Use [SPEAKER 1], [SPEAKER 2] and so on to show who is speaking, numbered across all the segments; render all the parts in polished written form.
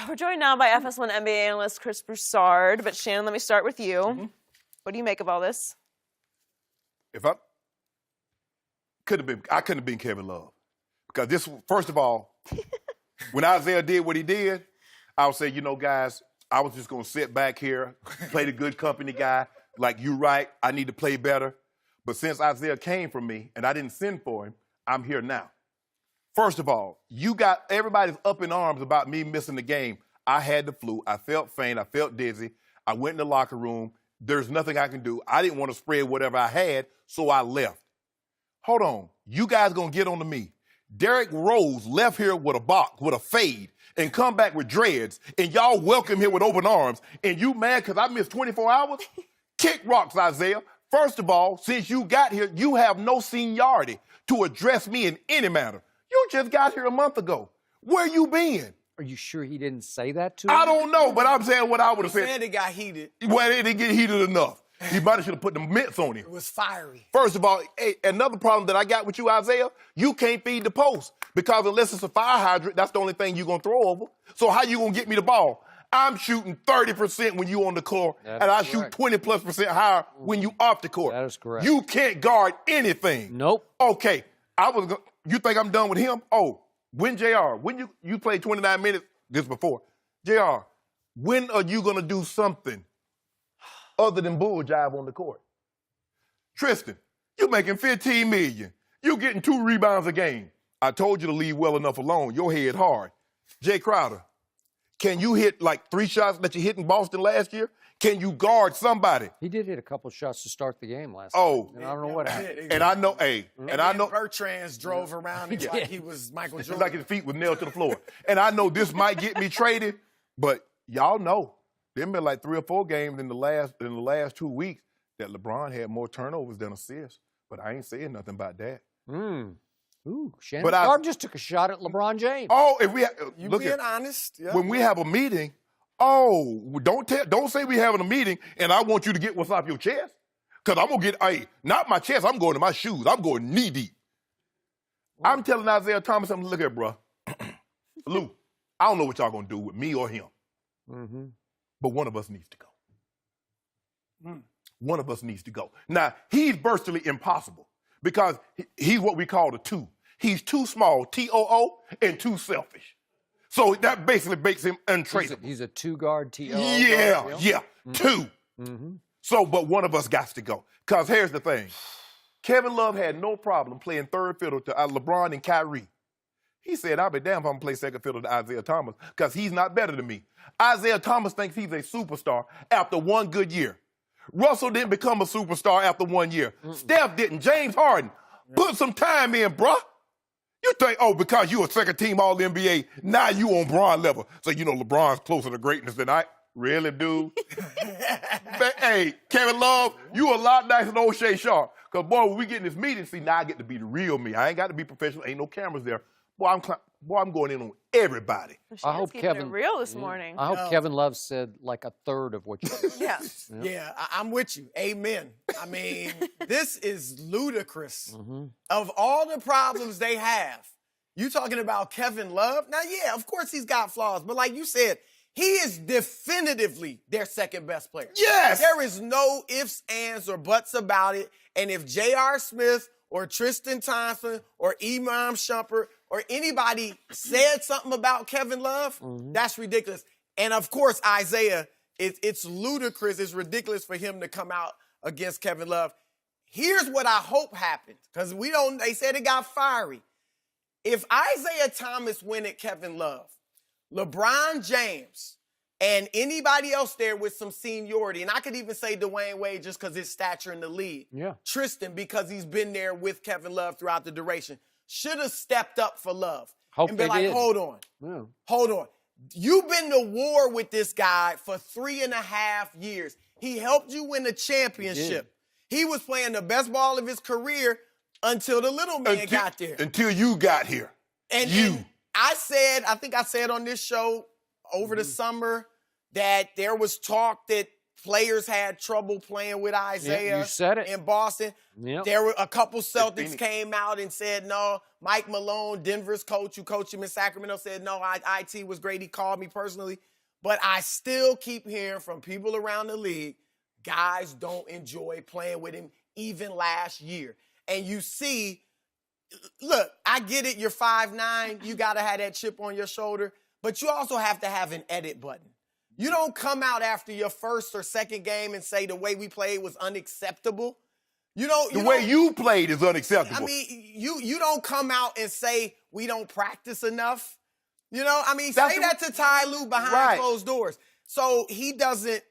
[SPEAKER 1] We're joined now by FS1 NBA analyst Chris Broussard. But Shannon, let me start with you. What do you make of all this?
[SPEAKER 2] If I couldn't have been Kevin Love. Because this, first of all, when Isaiah did what he did, I would say, you know, guys, I was just going to sit back here, play the good company guy. Like, you're right, I need to play better. But since Isaiah came from me and I didn't send for him, I'm here now. First of all, everybody's up in arms about me missing the game. I had the flu. I felt faint. I felt dizzy. I went in the locker room. There's nothing I can do. I didn't want to spread whatever I had, so I left. Hold on. You guys going to get on to me. Derrick Rose left here with a box, with a fade, and come back with dreads, and y'all welcome him with open arms, and you mad because I missed 24 hours? Kick rocks, Isaiah. First of all, since you got here, you have no seniority to address me in any matter. You just got here a month ago. Where you been?
[SPEAKER 3] Are you sure he didn't say that to him?
[SPEAKER 2] I don't know, but I'm saying what I would have said.
[SPEAKER 4] said it got heated.
[SPEAKER 2] Well, it didn't get heated enough. He might have should have put the mitts on him.
[SPEAKER 4] It was fiery.
[SPEAKER 2] First of all, hey, another problem that I got with you, Isaiah, you can't feed the post. Because unless it's a fire hydrant, that's the only thing you're going to throw over. So how you going to get me the ball? I'm shooting 30% when you on the court, and I shoot 20+% higher when you off the court.
[SPEAKER 3] That is correct.
[SPEAKER 2] You can't guard anything.
[SPEAKER 3] Nope.
[SPEAKER 2] Okay, you think I'm done with him? Oh, when you played 29 minutes this before. JR, when are you going to do something other than bull jive on the court? Tristan, you're making $15 million. You're getting 2 rebounds a game. I told you to leave well enough alone. Your head hard. Jay Crowder, can you hit like 3 shots that you hit in Boston last year? Can you guard somebody?
[SPEAKER 3] He did hit a couple shots to start the game last
[SPEAKER 2] night.
[SPEAKER 3] And I don't know what happened.
[SPEAKER 2] And I know,
[SPEAKER 4] Bertrand's drove around him like he was Michael Jordan.
[SPEAKER 2] Like his feet were nailed to the floor. And I know this might get me traded, but y'all know there been like 3 or 4 games in the last 2 weeks that LeBron had more turnovers than assists. But I ain't saying nothing about that.
[SPEAKER 3] Ooh, Shannon Sharpe just took a shot at LeBron James.
[SPEAKER 2] Oh, if we
[SPEAKER 4] you being honest, yeah.
[SPEAKER 2] When we have a meeting, don't say we having a meeting and I want you to get what's off your chest. Because I'm going to get, not my chest, I'm going to my shoes. I'm going knee deep. I'm telling Isaiah Thomas, look here, bro. Lou, I don't know what y'all going to do with me or him. But one of us needs to go. One of us needs to go. Now, he's virtually impossible because he's what we call the 2. He's too small, T-O-O, and too selfish. So that basically makes him untradeable.
[SPEAKER 3] He's a 2-guard T-O-O.
[SPEAKER 2] Yeah, 2. So, but one of us got to go. Because here's the thing. Kevin Love had no problem playing third fiddle to LeBron and Kyrie. He said, I'll be damned if I'm going to play second fiddle to Isaiah Thomas because he's not better than me. Isaiah Thomas thinks he's a superstar after 1 good year. Russell didn't become a superstar after 1 year. Steph didn't. James Harden. Put some time in, bruh. You think, because you a second-team All-NBA, now you on Bron level. So, you know, LeBron's closer to greatness than I. Really, dude? Hey, Kevin Love, you a lot nicer than O'Shea Sharpe. Because, boy, when we get in this meeting, see, now I get to be the real me. I ain't got to be professional. Ain't no cameras there. Boy, I'm going in on everybody.
[SPEAKER 3] I hope Kevin
[SPEAKER 1] real this morning.
[SPEAKER 3] I hope Kevin Love said like a third of what you said.
[SPEAKER 4] Yeah, I'm with you. Amen. I mean, this is ludicrous. Of all the problems they have, you talking about Kevin Love? Now, yeah, of course he's got flaws, but like you said, he is definitively their second best player.
[SPEAKER 2] Yes.
[SPEAKER 4] There is no ifs, ands, or buts about it. And if J.R. Smith or Tristan Thompson or Imam Shumpert or anybody said something about Kevin Love, that's ridiculous. And, of course, Isaiah, it's ludicrous. It's ridiculous for him to come out against Kevin Love. Here's what I hope happens, because they said it got fiery. If Isaiah Thomas win at Kevin Love, LeBron James and anybody else there with some seniority, and I could even say Dwayne Wade just because his stature in the league.
[SPEAKER 3] Yeah.
[SPEAKER 4] Tristan, because he's been there with Kevin Love throughout the duration, should have stepped up for Love.
[SPEAKER 3] Hope
[SPEAKER 4] and been
[SPEAKER 3] they
[SPEAKER 4] like,
[SPEAKER 3] did.
[SPEAKER 4] hold on. You've been to war with this guy for 3.5 years. He helped you win the championship. He was playing the best ball of his career until the little man got there.
[SPEAKER 2] Until you got here.
[SPEAKER 4] And I think I said on this show over the summer that there was talk that players had trouble playing with Isaiah
[SPEAKER 3] you said it.
[SPEAKER 4] in Boston.
[SPEAKER 3] Yep.
[SPEAKER 4] There were a couple Celtics came out and said, no, Mike Malone, Denver's coach who coached him in Sacramento, said, no, IT was great. He called me personally. But I still keep hearing from people around the league, guys don't enjoy playing with him even last year. And you see, look, I get it, you're 5'9", you got to have that chip on your shoulder, but you also have to have an edit button. You don't come out after your first or second game and say the way we played was unacceptable.
[SPEAKER 2] The way you played is unacceptable.
[SPEAKER 4] I mean, you don't come out and say we don't practice enough. Say that to Ty Lue behind closed doors. So he doesn't,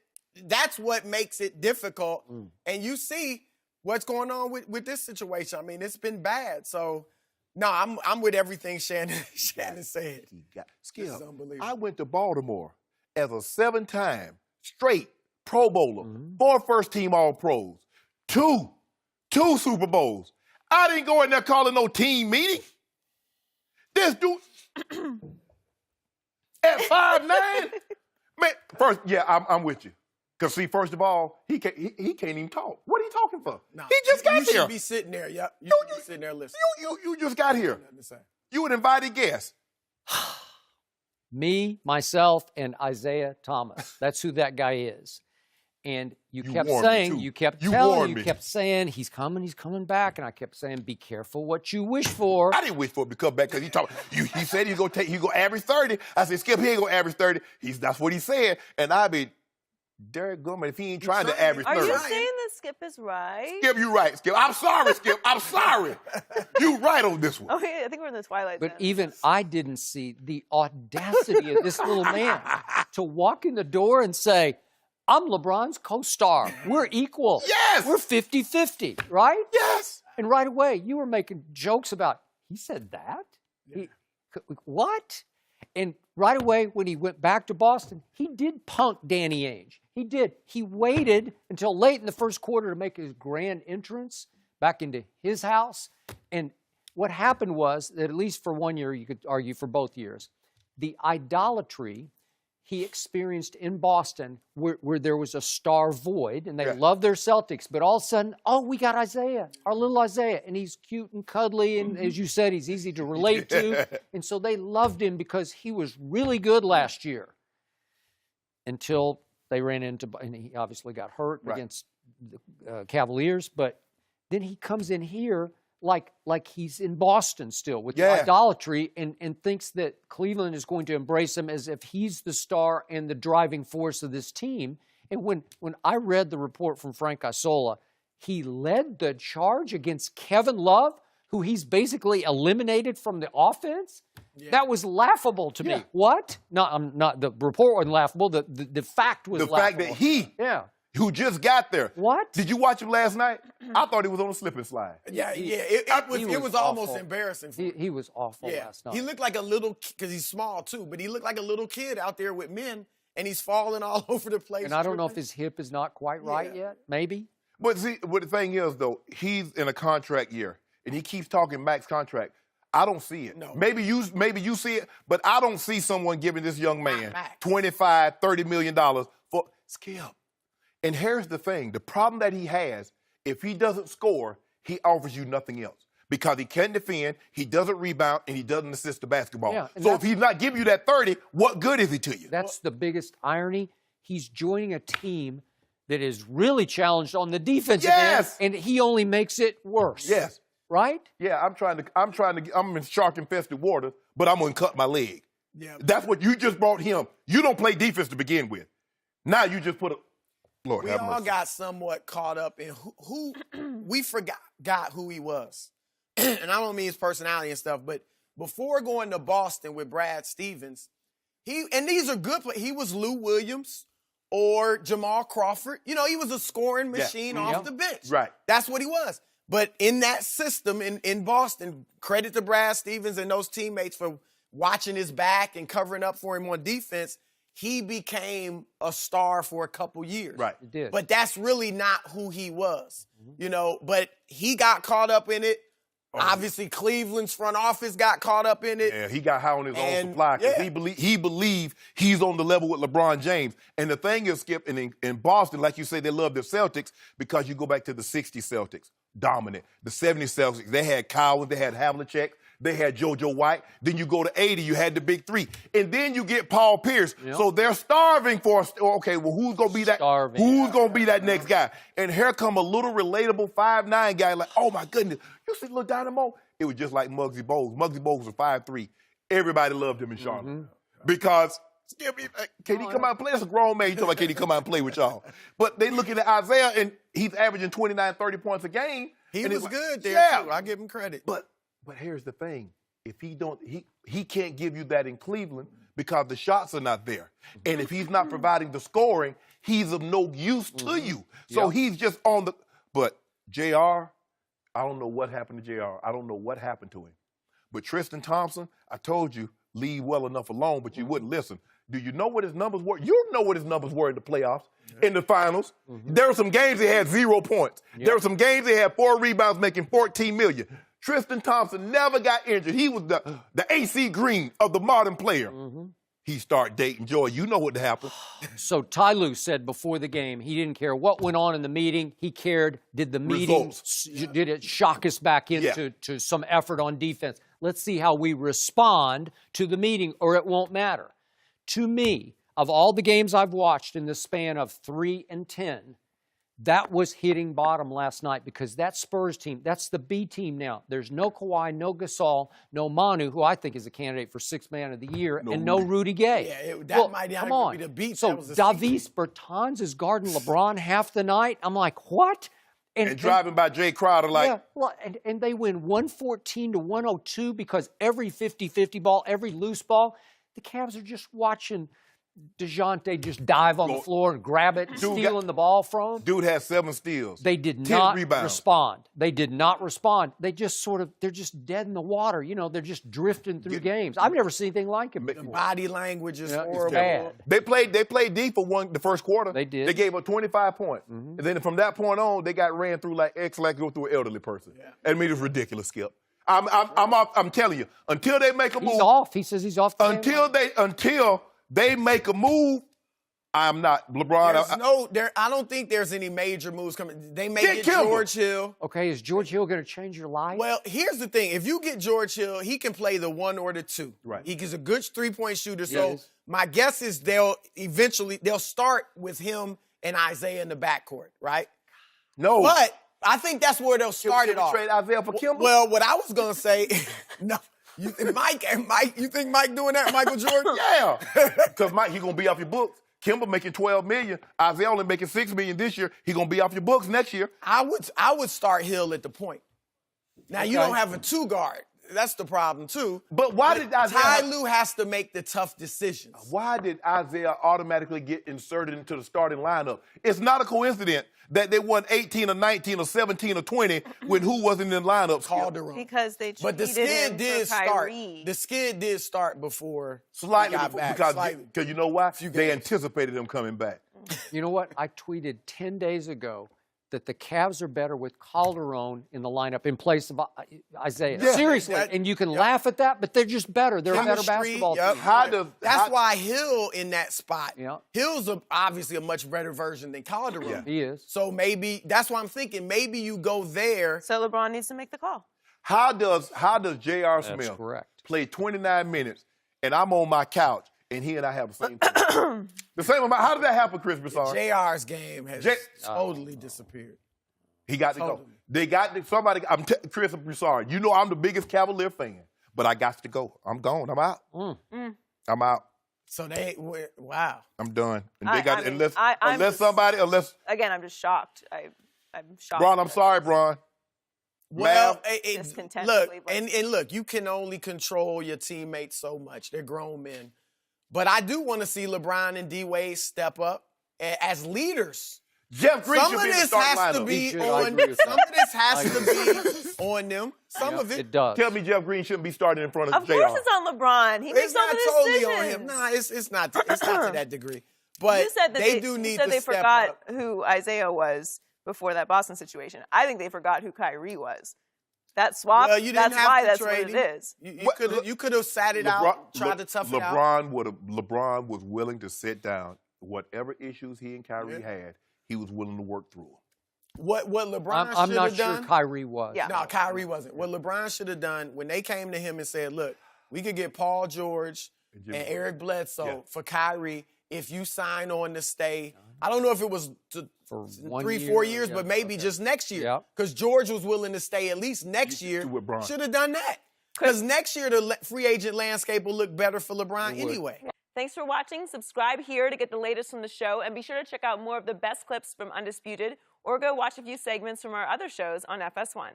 [SPEAKER 4] that's what makes it difficult. And you see what's going on with this situation. I mean, it's been bad. So, no, I'm with everything Shannon said.
[SPEAKER 2] Skip,
[SPEAKER 4] this is unbelievable.
[SPEAKER 2] I went to Baltimore as a 7-time straight Pro Bowler, 4 first-team All-Pros, 2 Super Bowls. I didn't go in there calling no team meeting. This dude at 5'9", man. First, I'm with you. Because, see, first of all, he can't even talk. What are you talking for?
[SPEAKER 4] Nah,
[SPEAKER 2] he just got here.
[SPEAKER 4] You should be sitting there. Yep. You should be sitting there listening.
[SPEAKER 2] You just got here. You an invited guest.
[SPEAKER 3] Me, myself, and Isaiah Thomas. That's who that guy is. And you kept saying, you kept saying, he's coming back. And I kept saying, be careful what you wish for.
[SPEAKER 2] I didn't wish for him to come back because he said he's going to average 30. I said, Skip, he ain't going to average 30. That's what he said. And I be, Derek Goodman, if he ain't trying to average 30.
[SPEAKER 1] Are you saying that Skip is right?
[SPEAKER 2] Skip, you right, Skip. I'm sorry, Skip. I'm sorry. You right on this one.
[SPEAKER 1] Okay, I think we're in the twilight
[SPEAKER 3] But
[SPEAKER 1] zone.
[SPEAKER 3] even I didn't see the audacity of this little man to walk in the door and say, I'm LeBron's co-star. We're equal.
[SPEAKER 2] Yes.
[SPEAKER 3] We're 50-50, right?
[SPEAKER 2] Yes.
[SPEAKER 3] And right away, you were making jokes about, he said that? Yeah. What? And right away, when he went back to Boston, he did punk Danny Ainge. He did. He waited until late in the first quarter to make his grand entrance back into his house. And what happened was that at least for 1 year, you could argue for both years, the idolatry he experienced in Boston where there was a star void, and they loved their Celtics, but all of a sudden, we got Isaiah, our little Isaiah, and he's cute and cuddly, and as you said, he's easy to relate to. And so they loved him because he was really good last year until they ran into, and he obviously got hurt against the Cavaliers, but then he comes in here like he's in Boston still with the idolatry and thinks that Cleveland is going to embrace him as if he's the star and the driving force of this team. And when I read the report from Frank Isola, he led the charge against Kevin Love, who he's basically eliminated from the offense. That was laughable to me. What? No, I'm not. The report wasn't laughable. The fact was laughable.
[SPEAKER 2] The fact that he who just got there.
[SPEAKER 3] What?
[SPEAKER 2] Did you watch him last night? I thought he was on a slip and slide.
[SPEAKER 4] It was almost embarrassing for him.
[SPEAKER 3] He was awful last night.
[SPEAKER 4] He looked like a little, because he's small too, but he looked like a little kid out there with men, and he's falling all over the place.
[SPEAKER 3] And I don't know if his hip is not quite right yet. Maybe.
[SPEAKER 2] But see, what the thing is, though, he's in a contract year, and he keeps talking max contract. I don't see it. No. Maybe you see it, but I don't see someone giving this young man $25, $30 million for Skip. And here's the thing. The problem that he has, if he doesn't score, he offers you nothing else. Because he can't defend, he doesn't rebound, and he doesn't assist the basketball. Yeah, so if he's not giving you that 30, what good is he to you?
[SPEAKER 3] That's the biggest irony. He's joining a team that is really challenged on the defensive end, and he only makes it worse.
[SPEAKER 2] Yes.
[SPEAKER 3] Right?
[SPEAKER 2] Yeah, I'm in shark-infested water, but I'm going to cut my leg. Yeah. That's what you just brought him. You don't play defense to begin with. Now you just put a... Lord,
[SPEAKER 4] we all got somewhat caught up in who we forgot who he was. And I don't mean his personality and stuff, but before going to Boston with Brad Stevens, these are good players. He was Lou Williams or Jamal Crawford. He was a scoring machine off the bench.
[SPEAKER 2] Right.
[SPEAKER 4] That's what he was. But in that system in Boston, credit to Brad Stevens and those teammates for watching his back and covering up for him on defense. He became a star for a couple years.
[SPEAKER 2] Right.
[SPEAKER 3] He did.
[SPEAKER 4] But that's really not who he was, But he got caught up in it. Obviously, Cleveland's front office got caught up in it.
[SPEAKER 2] Yeah, he got high on his own
[SPEAKER 4] And,
[SPEAKER 2] supply because
[SPEAKER 4] yeah.
[SPEAKER 2] he believed he's on the level with LeBron James. And the thing is, Skip, in Boston, like you say, they love their Celtics because you go back to the 60 Celtics, dominant. The 70 Celtics, they had Cowens, they had Havlicek, they had JoJo White. Then you go to 80, you had the big three. And then you get Paul Pierce.
[SPEAKER 3] Yep.
[SPEAKER 2] So they're starving for, okay, well, who's going to be that?
[SPEAKER 3] Starving.
[SPEAKER 2] Who's going to be that next guy? And here come a little relatable 5'9" guy like, oh, my goodness, you see little Dynamo? It was just like Muggsy Bogues. Muggsy Bogues was 5'3". Everybody loved him in Charlotte because Skip, can he come out and play? That's a grown man. You talking about can he come out and play with y'all? But they looking at Isaiah, and he's averaging 29, 30 points a game.
[SPEAKER 4] He
[SPEAKER 2] and
[SPEAKER 4] was
[SPEAKER 2] it's
[SPEAKER 4] good there,
[SPEAKER 2] yeah.
[SPEAKER 4] too. I give him credit.
[SPEAKER 2] But here's the thing. If he can't give you that in Cleveland because the shots are not there. And if he's not providing the scoring, he's of no use to you. So he's just on the – but JR, I don't know what happened to JR. I don't know what happened to him. But Tristan Thompson, I told you, leave well enough alone, but you wouldn't listen. Do you know what his numbers were? You know what his numbers were in the playoffs, in the finals. There were some games he had 0 points. There were some games he had 4 rebounds, making $14 million. Tristan Thompson never got injured. He was the AC Green of the modern player. He started dating Joy. You know what happened.
[SPEAKER 3] So Ty Lue said before the game he didn't care what went on in the meeting. He cared, did the meeting, did it shock us back into to some effort on defense? Let's see how we respond to the meeting or it won't matter. To me, of all the games I've watched in the span of 3 and 10, that was hitting bottom last night because that Spurs team, that's the B team now. There's no Kawhi, no Gasol, no Manu, who I think is a candidate for 6th Man of the Year, and no Rudy Gay.
[SPEAKER 4] Yeah, that might not
[SPEAKER 3] come on.
[SPEAKER 4] be the beat.
[SPEAKER 3] So Davis Bertans is guarding LeBron half the night. I'm like, what?
[SPEAKER 2] And driving by Jay Crowder like.
[SPEAKER 3] Yeah, well, and they win 114 to 102 because every 50-50 ball, every loose ball, the Cavs are just watching DeJounte just dive on the floor and grab it, stealing the ball from him.
[SPEAKER 2] Dude had 7 steals.
[SPEAKER 3] They did
[SPEAKER 2] 10
[SPEAKER 3] not
[SPEAKER 2] rebounds.
[SPEAKER 3] respond. They did not respond. They just they're just dead in the water. You know, they're just drifting through games. I've never seen anything like it before.
[SPEAKER 4] Body language is horrible.
[SPEAKER 3] Bad.
[SPEAKER 2] They played deep for the first quarter.
[SPEAKER 3] They did.
[SPEAKER 2] They gave up 25 points. And then from that point on, they got ran through like go through an elderly person. Yeah. I mean, it was ridiculous, Skip. I'm telling you, until they make a move.
[SPEAKER 3] He's off. He says he's off.
[SPEAKER 2] Until they make a move, I'm not LeBron.
[SPEAKER 4] I don't think there's any major moves coming. They may get
[SPEAKER 2] Kimber.
[SPEAKER 4] George Hill.
[SPEAKER 3] Okay, is George Hill going to change your life?
[SPEAKER 4] Well, here's the thing. If you get George Hill, he can play the 1 or the 2.
[SPEAKER 2] Right.
[SPEAKER 4] He's a good 3-point shooter.
[SPEAKER 3] Yes.
[SPEAKER 4] So my guess is they'll start with him and Isaiah in the backcourt, right?
[SPEAKER 2] No.
[SPEAKER 4] But I think that's where they'll start it off.
[SPEAKER 2] Trade Isaiah for Kimber?
[SPEAKER 4] Well, what I was going to say, no. You think Mike doing that, Michael Jordan?
[SPEAKER 2] Yeah. Because Mike, he going to be off your books. Kimber making $12 million. Isaiah only making $6 million this year. He going to be off your books next year.
[SPEAKER 4] I would start Hill at the point. Now, you don't have a 2 guard. That's the problem, too.
[SPEAKER 2] But why did Isaiah...
[SPEAKER 4] Ty Lue has to make the tough decisions.
[SPEAKER 2] Why did Isaiah automatically get inserted into the starting lineup? It's not a coincidence that they won 18 or 19 or 17 or 20 when who wasn't in the lineup.
[SPEAKER 4] Calderon.
[SPEAKER 1] Because they
[SPEAKER 4] But the
[SPEAKER 1] traded
[SPEAKER 4] skid
[SPEAKER 1] him
[SPEAKER 4] did
[SPEAKER 1] for
[SPEAKER 4] start.
[SPEAKER 1] Kyrie.
[SPEAKER 4] The skid did start before
[SPEAKER 2] Slightly,
[SPEAKER 4] he got back.
[SPEAKER 2] because you know why? They anticipated him coming back.
[SPEAKER 3] You know what? I tweeted 10 days ago that the Cavs are better with Calderon in the lineup in place of Isaiah.
[SPEAKER 2] Yeah.
[SPEAKER 3] Seriously. And you can laugh at that, but they're just better. They're a better basketball team.
[SPEAKER 4] That's why Hill in that spot.
[SPEAKER 3] Yeah.
[SPEAKER 4] Hill's obviously a much better version than Calderon.
[SPEAKER 2] Yeah.
[SPEAKER 3] He is.
[SPEAKER 4] So maybe that's why I'm thinking maybe you go there.
[SPEAKER 1] So LeBron needs to make the call.
[SPEAKER 2] How does J.R.
[SPEAKER 3] That's
[SPEAKER 2] Smith
[SPEAKER 3] correct.
[SPEAKER 2] play 29 minutes and I'm on my couch and he and I have the same team? The same amount. How did that happen, Chris Broussard?
[SPEAKER 4] JR's game has totally disappeared.
[SPEAKER 2] He got to go. They got Chris Broussard. You know I'm the biggest Cavalier fan, but I got to go. I'm gone. I'm out. I'm out.
[SPEAKER 4] So wow.
[SPEAKER 2] I'm done. And
[SPEAKER 1] Again, I'm just shocked. I'm shocked.
[SPEAKER 2] Bron, I'm sorry, Bron.
[SPEAKER 4] Well,
[SPEAKER 1] Discontentedly,
[SPEAKER 4] look, and look, you can only control your teammates so much. They're grown men. But I do want to see LeBron and D-Wade step up as leaders.
[SPEAKER 2] Jeff Green
[SPEAKER 4] Some
[SPEAKER 2] should
[SPEAKER 4] of
[SPEAKER 2] be in the
[SPEAKER 4] this
[SPEAKER 2] starting
[SPEAKER 4] has to
[SPEAKER 2] lineup.
[SPEAKER 4] be
[SPEAKER 3] Should. I
[SPEAKER 4] on.
[SPEAKER 3] agree with
[SPEAKER 4] Some
[SPEAKER 3] that.
[SPEAKER 4] of this has to be on them. Some of it.
[SPEAKER 3] It does.
[SPEAKER 2] Tell me Jeff Green shouldn't be starting in front of
[SPEAKER 1] Of
[SPEAKER 2] JR.
[SPEAKER 1] course it's on LeBron. He makes
[SPEAKER 4] It's
[SPEAKER 1] all
[SPEAKER 4] not
[SPEAKER 1] the
[SPEAKER 4] totally
[SPEAKER 1] decisions.
[SPEAKER 4] on him. Nah, it's not to that degree. But
[SPEAKER 1] You said that
[SPEAKER 4] they do need to
[SPEAKER 1] they
[SPEAKER 4] step
[SPEAKER 1] forgot
[SPEAKER 4] up.
[SPEAKER 1] who Isaiah was before that Boston situation. I think they forgot who Kyrie was. That swap,
[SPEAKER 4] Well, you didn't
[SPEAKER 1] that's
[SPEAKER 4] have
[SPEAKER 1] why
[SPEAKER 4] to
[SPEAKER 1] that's
[SPEAKER 4] trade
[SPEAKER 1] what
[SPEAKER 4] him.
[SPEAKER 1] it is.
[SPEAKER 4] You could have sat it out, tried to tough it out.
[SPEAKER 2] LeBron was willing to sit down. Whatever issues he and Kyrie had, he was willing to work through them.
[SPEAKER 4] What LeBron
[SPEAKER 3] I'm
[SPEAKER 4] should
[SPEAKER 3] not
[SPEAKER 4] have
[SPEAKER 3] sure
[SPEAKER 4] done.
[SPEAKER 3] Kyrie was.
[SPEAKER 1] Yeah.
[SPEAKER 4] No, Kyrie wasn't. What LeBron should have done when they came to him and said, look, we could get Paul George and Eric Bledsoe for Kyrie if you sign on to stay. I don't know if it was
[SPEAKER 3] For
[SPEAKER 4] 3,
[SPEAKER 3] 1
[SPEAKER 4] 4
[SPEAKER 3] year,
[SPEAKER 4] years,
[SPEAKER 3] yeah,
[SPEAKER 4] but maybe
[SPEAKER 3] okay.
[SPEAKER 4] just next year.
[SPEAKER 3] Yep.
[SPEAKER 4] Because George was willing to stay at least next year.
[SPEAKER 2] with Bron.
[SPEAKER 4] Should have done that. Because next year the free agent landscape will look better for LeBron anyway.
[SPEAKER 1] Thanks for watching. Subscribe here to get the latest from the show, and be sure to check out more of the best clips from Undisputed, or go watch a few segments from our other shows on FS1.